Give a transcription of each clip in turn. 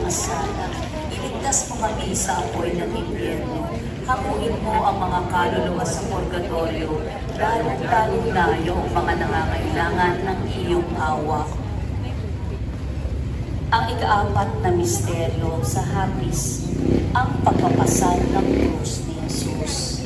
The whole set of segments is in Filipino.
mga sala. Iligtas mo kami sa apoy ng impyerno. Hakuin mo ang mga kaluluwa sa purgatorio, lalo na yung mga nangangailangan ng iyong awa. Ang ika-apat na misteryo sa hapis, ang pagpapasal ng krus ni Jesus.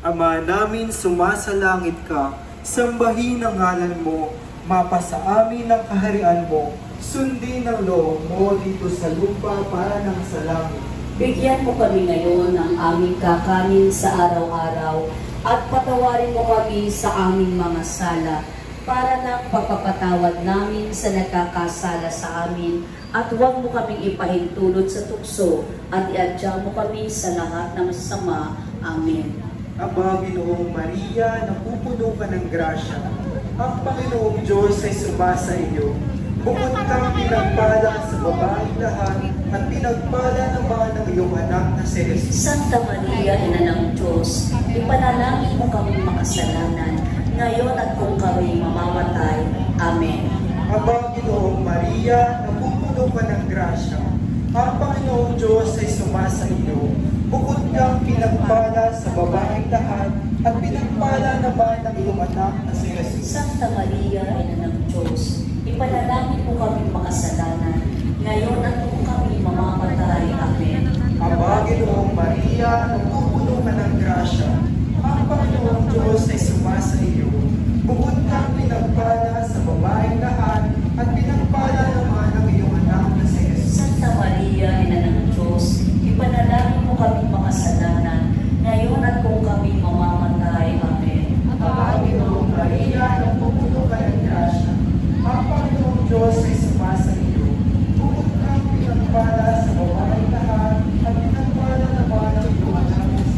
Ama namin, sumasalangit ka, sambahin ang ngalan mo, mapasa amin ang kaharian mo, sundin ang loob mo dito sa lupa para ng sa langit. Bigyan mo kami ngayon ng aming kakanin sa araw-araw at patawarin mo kami sa aming mga sala para ng pagpapatawad namin sa nagkakasala sa amin at huwag mo kaming ipahintulot sa tukso at iadya mo kami sa lahat ng masama. Amen. Aba, Ginoong Maria, napupuno ka ng grasya. Ang Panginoong Diyos ay sumasa iyo. Bukod kang pinagpala sa babaeng lahat at pinagpala naman ang iyong anak na si Jesus. Santa Maria, Ina ng Diyos, ipanalangin mo kaming makasalanan, ngayon at kung kami mamamatay. Amen. Aba, Ginoong Maria, napupuno ka ng grasya. Ang Panginoong Diyos ay sumasa iyo. Bukod kang pinagpala sa babaeng lahat at pinagpala naman ang iyong anak na si Jesus. Santa Maria, Ina ng Diyos, ipanalangin mo kaming makasalanan, ngayon at kung kami mamamatay. Amen. Aba, Ginoong Maria, napupuno ka ng grasya. Ang Panginoong Diyos ay sumasa iyo. Bukod kang pinagpala sa babaeng lahat at pinagpala naman ang iyong anak na si Jesus. Santa Maria, Ina ng Diyos, ipanalangin mo kaming makasalanan, ngayon at kung kami mamamatay. Amen. Aba, Ginoong Maria, napupuno ka ng grasya. Ang Panginoong Diyos ay sumasa iyo. Bukod kang pinagpala sa babaeng lahat at pinagpala naman ang iyong anak na si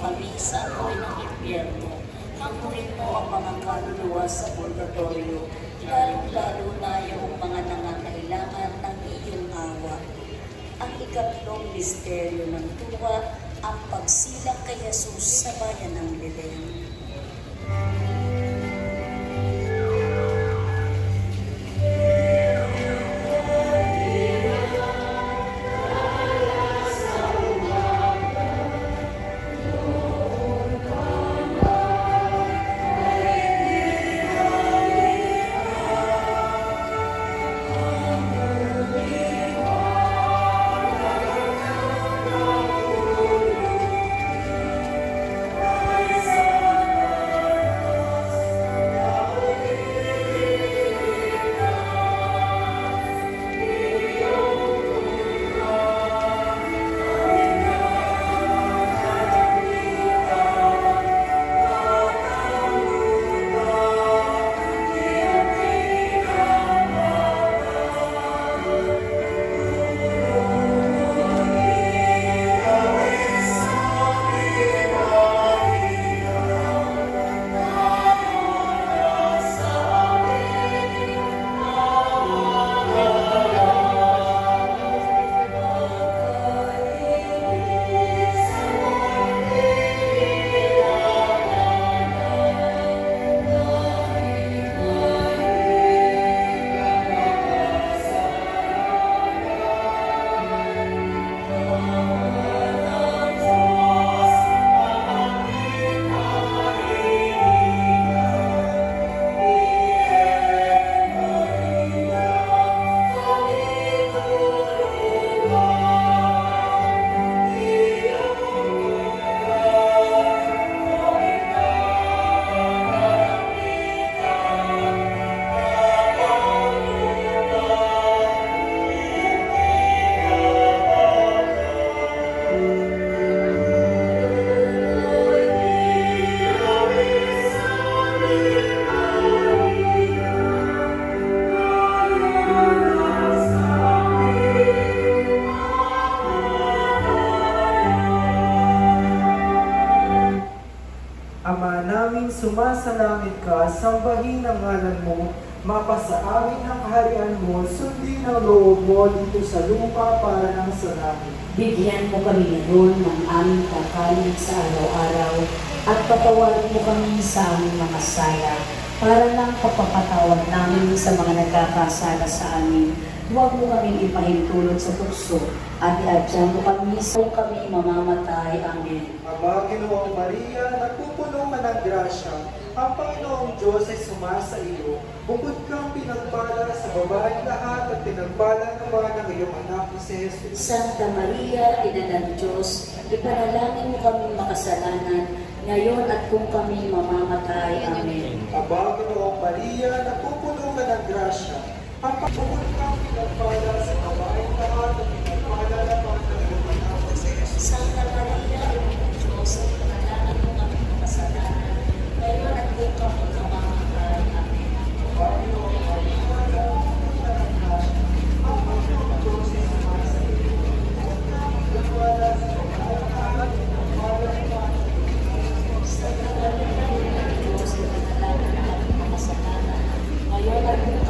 kami sa apoy ng impyerno. Hampuin mo ang mga kaluluwa sa purgatorio, lalo na yung mga nangangailangan ng iyong awa. Ang ikatlong misteryo ng tuwa, ang pagsilang kay Jesus sa bayan ng Belén. Ama namin, sumasalangit ka, sambahin ang ngalan mo, mapasa amin ang kaharian mo, sundin ang loob mo dito sa lupa para ng sa langit. Bigyan mo kami ngayon ng aming kakanin sa araw-araw at patawarin mo kami sa aming mga sala para ng kapapatawad namin sa mga nagkakasala sa amin. Huwag mo kaming ipahintulot sa tukso at iadyan mo kami sa kami mamamatay. Amen. Ama, Ginoong Maria, nagpupuno ka ng grasya, ang Panginoong Diyos ay sumasa iyo. Bukod kang pinagpala sa babaeng lahat at pinagpala naman ang iyong anak na si Jesus. Santa Maria, Ina ng Diyos, ipanalangin mo kami makasalanan, ngayon at kung kami mamamatay. Amen. Aba, Ginoong Maria, nagpupuno ka ng grasya, ang bukod kang pinagpala sa babaeng lahat at pinagpala naman ang iyong anak na si Jesus. Santa Maria, Ina ng Diyos, ipanalangin mo kami makasalanan, ngayon at kung kami mamamatay. Amen. Aba, Ginoong Maria, nagpupuno ka ng grasya, ang Panginoong Diyos ay sumasa iyo. Bukod kang pinagpala sa babaeng lahat at pinagpala naman ang iyong anak na si Jesus. Santa Maria, Ina ng Diyos, ipanalangin mo kami makasalanan, ngayon at kung